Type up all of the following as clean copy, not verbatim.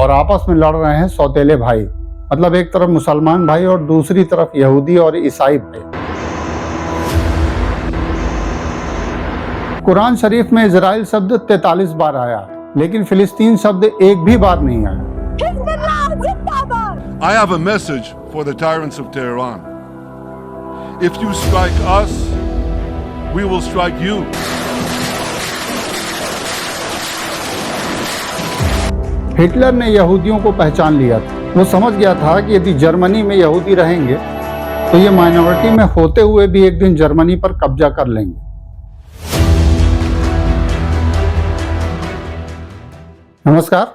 और आपस में लड़ रहे हैं सौतेले भाई। मतलब एक तरफ मुसलमान भाई और दूसरी तरफ यहूदी और ईसाई भाई। कुरान शरीफ में इजराइल शब्द 43 बार आया, लेकिन फिलिस्तीन शब्द एक भी बार नहीं आया। I have a message for the tyrants of Tehran. If you strike us, we will strike you. Hitler ने यहूदियों को पहचान लिया था। वो समझ गया था कि यदि जर्मनी में यहूदी रहेंगे तो ये माइनॉरिटी में होते हुए भी एक दिन जर्मनी पर कब्जा कर लेंगे। नमस्कार,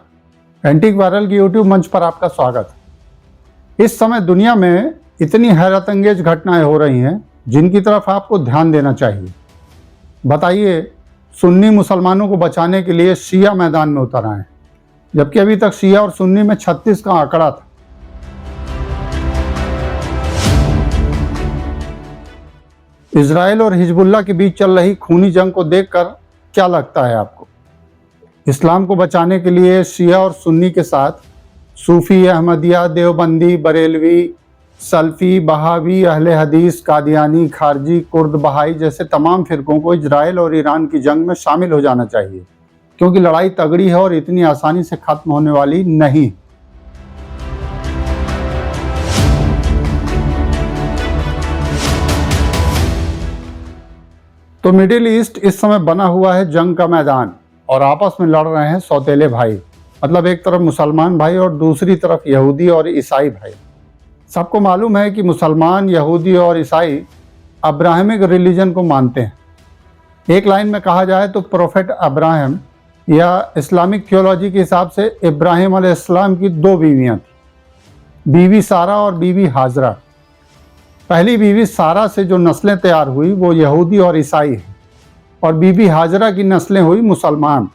एंटीक वायरल की यूट्यूब मंच पर आपका स्वागत है। इस समय दुनिया में इतनी हैरत अंगेज घटनाएं हो रही हैं जिनकी तरफ आपको ध्यान देना चाहिए। बताइए, सुन्नी मुसलमानों को बचाने के लिए शिया मैदान में उतर आए हैं, जबकि अभी तक शिया और सुन्नी में 36 का आंकड़ा था। इजराइल और हिजबुल्लाह के बीच चल रही खूनी जंग को देखकर क्या लगता है आपको? इस्लाम को बचाने के लिए शिया और सुन्नी के साथ सूफी, अहमदिया, देवबंदी, बरेलवी, सल्फी, बहावी, अहले हदीस, कादियानी, खारजी, कुर्द, बहाई जैसे तमाम फिरकों को इजराइल और ईरान की जंग में शामिल हो जाना चाहिए, क्योंकि लड़ाई तगड़ी है और इतनी आसानी से खत्म होने वाली नहीं। तो मिडिल ईस्ट इस समय बना हुआ है जंग का मैदान और आपस में लड़ रहे हैं सौतेले भाई। मतलब एक तरफ मुसलमान भाई और दूसरी तरफ यहूदी और ईसाई भाई। सबको मालूम है कि मुसलमान, यहूदी और ईसाई अब्राहमिक रिलीजन को मानते हैं। एक लाइन में कहा जाए तो प्रोफेट अब्राहम या इस्लामिक थियोलॉजी के हिसाब से इब्राहिम अलैहिस्सलाम की दो बीवियां थी, बीवी सारा और बीवी हाजरा। पहली बीवी सारा से जो नस्लें तैयार हुई वो यहूदी और ईसाई हैं, और बीबी हाजरा की नस्लें हुई मुसलमान।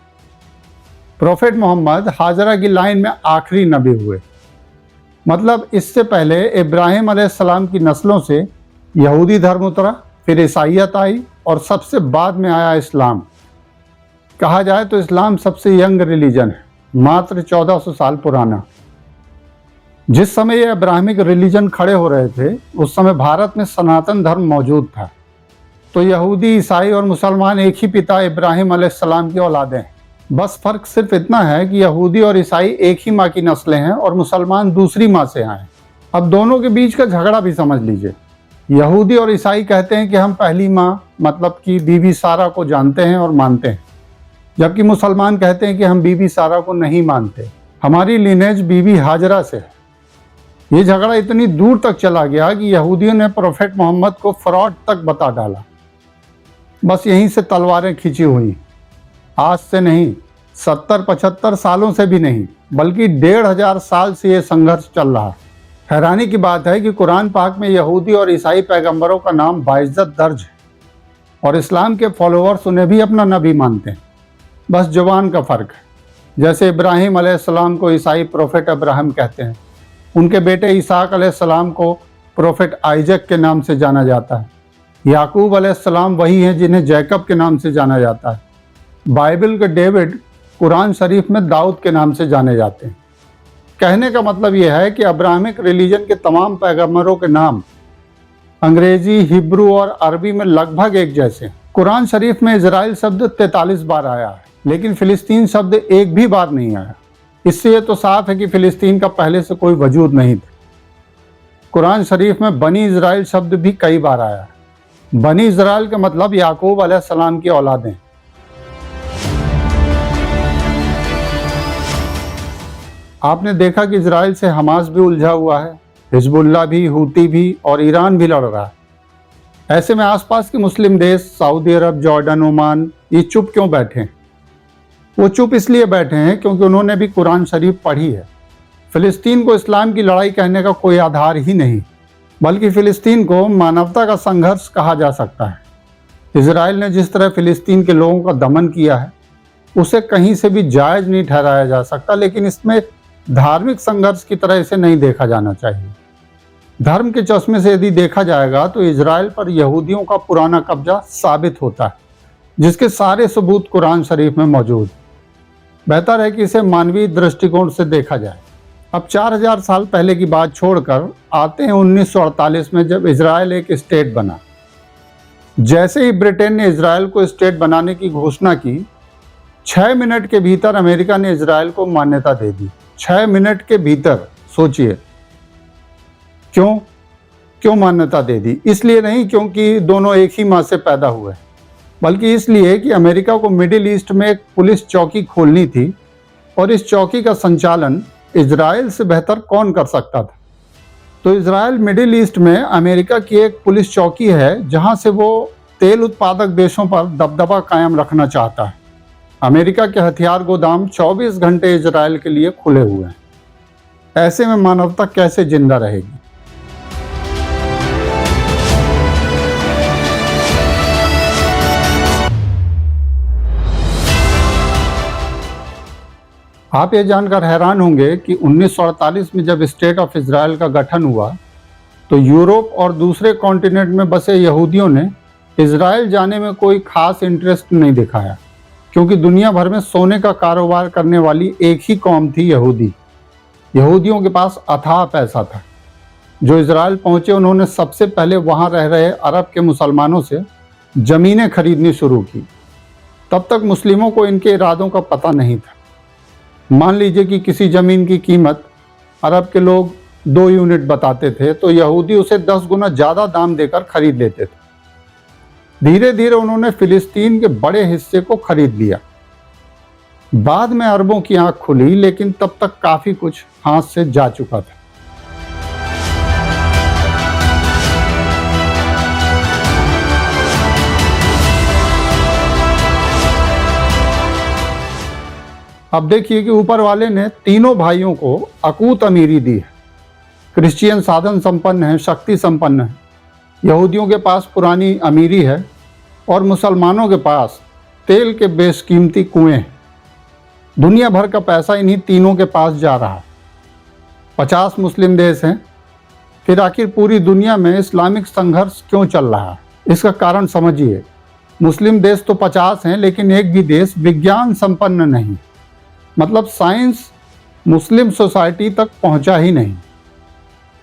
प्रोफेट मोहम्मद हाजरा की लाइन में आखिरी नबी हुए। मतलब इससे पहले इब्राहिम अलैहिस्सलाम की नस्लों से यहूदी धर्म उतरा, फिर ईसाईयत आई और सबसे बाद में आया इस्लाम। कहा जाए तो इस्लाम सबसे यंग रिलीजन है, मात्र 1400 साल पुराना। जिस समय ये अब्राहमिक रिलीजन खड़े हो रहे थे उस समय भारत में सनातन धर्म मौजूद था। तो यहूदी, ईसाई और मुसलमान एक ही पिता इब्राहिम अलैहिस्सलाम की औलादें हैं। बस फर्क सिर्फ इतना है कि यहूदी और ईसाई एक ही माँ की नस्लें हैं और मुसलमान दूसरी माँ से आए। अब दोनों के बीच का झगड़ा भी समझ लीजिए। यहूदी और ईसाई कहते हैं कि हम पहली माँ मतलब कि बीबी सारा को जानते हैं और मानते हैं, जबकि मुसलमान कहते हैं कि हम बीबी सारा को नहीं मानते, हमारी लिनेज बीबी हाजरा से है। ये झगड़ा इतनी दूर तक चला गया कि यहूदियों ने प्रोफेट मोहम्मद को फ्रॉड तक बता डाला। बस यहीं से तलवारें खींची हुई। आज से नहीं, 70-75 सालों से भी नहीं, बल्कि 1500 साल से ये संघर्ष चल रहा है। हैरानी की बात है कि कुरान पाक में यहूदी और ईसाई पैगंबरों का नाम बाइज्जत दर्ज है और इस्लाम के फॉलोअर्स उन्हें भी अपना नबी मानते हैं। बस ज़ुबान का फ़र्क है। जैसे इब्राहिम अलैहिस्सलाम को ईसाई प्रोफेट अब्राहम कहते हैं, उनके बेटे इसहाक अलैहिस्सलाम को प्रोफेट आइजक के नाम से जाना जाता है। याकूब अलैहिस्सलाम वही हैं जिन्हें जैकब के नाम से जाना जाता है। बाइबल के डेविड कुरान शरीफ में दाऊद के नाम से जाने जाते हैं। कहने का मतलब यह है कि अब्राहमिक रिलीजन के तमाम पैगंबरों के नाम अंग्रेजी, हिब्रू और अरबी में लगभग एक जैसे हैं। कुरान शरीफ में इजराइल शब्द 43 बार आया है, लेकिन फिलिस्तीन शब्द एक भी बार नहीं आया। इससे ये तो साफ है कि फिलिस्तीन का पहले से कोई वजूद नहीं था। कुरान शरीफ में बनी इजराइल शब्द भी कई बार आया है। बनी इजराइल का मतलब याकूब अलैहिस्सलाम की औलादें। आपने देखा कि इजराइल से हमास भी उलझा हुआ है, हिजबुल्लाह भी, हूती भी और ईरान भी लड़ रहा है। ऐसे में आसपास के मुस्लिम देश सऊदी अरब, जॉर्डन, ओमान ये चुप क्यों बैठे हैं? वो चुप इसलिए बैठे हैं क्योंकि उन्होंने भी कुरान शरीफ पढ़ी है। फिलिस्तीन को इस्लाम की लड़ाई कहने का कोई आधार ही नहीं, बल्कि फिलिस्तीन को मानवता का संघर्ष कहा जा सकता है। इजराइल ने जिस तरह फिलिस्तीन के लोगों का दमन किया है उसे कहीं से भी जायज़ नहीं ठहराया जा सकता, लेकिन इसमें धार्मिक संघर्ष की तरह इसे नहीं देखा जाना चाहिए। धर्म के चश्मे से यदि देखा जाएगा तो इजराइल पर यहूदियों का पुराना कब्जा साबित होता है, जिसके सारे सबूत कुरान शरीफ में मौजूद। बेहतर है कि इसे मानवीय दृष्टिकोण से देखा जाए। अब 4000 साल पहले की बात छोड़कर आते हैं 1948 में, जब इजराइल एक स्टेट बना। जैसे ही ब्रिटेन ने इजराइल को स्टेट बनाने की घोषणा की, 6 मिनट के भीतर अमेरिका ने इजराइल को मान्यता दे दी। 6 मिनट के भीतर। सोचिए क्यों मान्यता दे दी? इसलिए नहीं क्योंकि दोनों एक ही माँ से पैदा हुए, बल्कि इसलिए कि अमेरिका को मिडिल ईस्ट में एक पुलिस चौकी खोलनी थी, और इस चौकी का संचालन इजराइल से बेहतर कौन कर सकता था। तो इजराइल मिडिल ईस्ट में अमेरिका की एक पुलिस चौकी है, जहां से वो तेल उत्पादक देशों पर दबदबा कायम रखना चाहता है। अमेरिका के हथियार गोदाम 24 घंटे इजराइल के लिए खुले हुए हैं। ऐसे में मानवता कैसे जिंदा रहेगी? आप ये जानकर हैरान होंगे कि 1948 में जब स्टेट ऑफ इजराइल का गठन हुआ, तो यूरोप और दूसरे कॉन्टिनेंट में बसे यहूदियों ने इजराइल जाने में कोई खास इंटरेस्ट नहीं दिखाया, क्योंकि दुनिया भर में सोने का कारोबार करने वाली एक ही कौम थी, यहूदी। यहूदियों के पास अथाह पैसा था। जो इजराइल पहुंचे, उन्होंने सबसे पहले वहां रह रहे अरब के मुसलमानों से ज़मीनें खरीदनी शुरू की। तब तक मुस्लिमों को इनके इरादों का पता नहीं था। मान लीजिए कि किसी ज़मीन की कीमत अरब के लोग 2 यूनिट बताते थे, तो यहूदी उसे 10 गुना ज़्यादा दाम देकर खरीद लेते थे। धीरे धीरे उन्होंने फिलिस्तीन के बड़े हिस्से को खरीद लिया। बाद में अरबों की आंख खुली, लेकिन तब तक काफ़ी कुछ हाथ से जा चुका था। अब देखिए कि ऊपर वाले ने तीनों भाइयों को अकूत अमीरी दी है। क्रिश्चियन साधन संपन्न है, शक्ति संपन्न है। यहूदियों के पास पुरानी अमीरी है, और मुसलमानों के पास तेल के बेशकीमती कुएं हैं। दुनिया भर का पैसा इन्हीं तीनों के पास जा रहा है। 50 मुस्लिम देश हैं। फिर आखिर पूरी दुनिया में इस्लामिक संघर्ष क्यों चल रहा है? इसका कारण समझिए। मुस्लिम देश तो 50 हैं, लेकिन एक भी देश विज्ञान संपन्न नहीं। मतलब साइंस मुस्लिम सोसाइटी तक पहुंचा ही नहीं।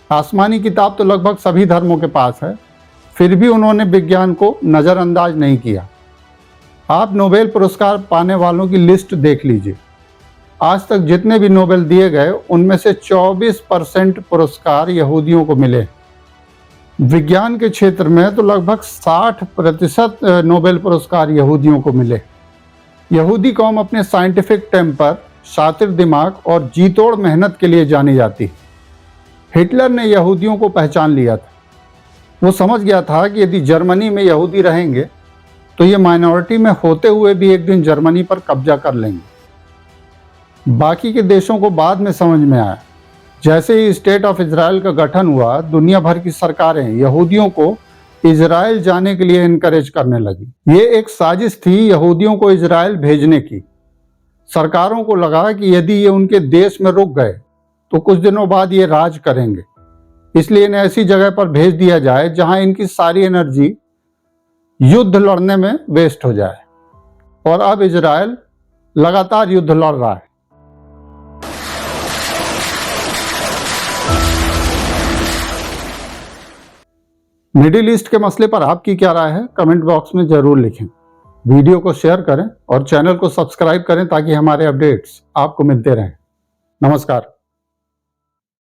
आसमानी किताब तो लगभग सभी धर्मों के पास है, फिर भी उन्होंने विज्ञान को नज़रअंदाज नहीं किया। आप नोबेल पुरस्कार पाने वालों की लिस्ट देख लीजिए। आज तक जितने भी नोबेल दिए गए, उनमें से 24% पुरस्कार यहूदियों को मिले। विज्ञान के क्षेत्र में तो लगभग 60% नोबेल पुरस्कार यहूदियों को मिले। यहूदी कौम अपने साइंटिफिक टेम्पर, शातिर दिमाग और जीतोड़ मेहनत के लिए जानी जाती है। हिटलर ने यहूदियों को पहचान लिया था। वो समझ गया था कि यदि जर्मनी में यहूदी रहेंगे, तो ये माइनॉरिटी में होते हुए भी एक दिन जर्मनी पर कब्जा कर लेंगे। बाकी के देशों को बाद में समझ में आया। जैसे ही स्टेट ऑफ इजराइल का गठन हुआ, दुनिया भर की सरकारें यहूदियों को इजराइल जाने के लिए इनकरेज करने लगी। ये एक साजिश थी यहूदियों को इजराइल भेजने की। सरकारों को लगा कि यदि ये उनके देश में रुक गए, तो कुछ दिनों बाद ये राज करेंगे। इसलिए इन्हें ऐसी जगह पर भेज दिया जाए जहां इनकी सारी एनर्जी युद्ध लड़ने में वेस्ट हो जाए। और अब इजराइल लगातार युद्ध लड़ रहा है। मिडिल ईस्ट के मसले पर आपकी क्या राय है? कमेंट बॉक्स में जरूर लिखें। वीडियो को शेयर करें और चैनल को सब्सक्राइब करें, ताकि हमारे अपडेट्स आपको मिलते रहें। नमस्कार।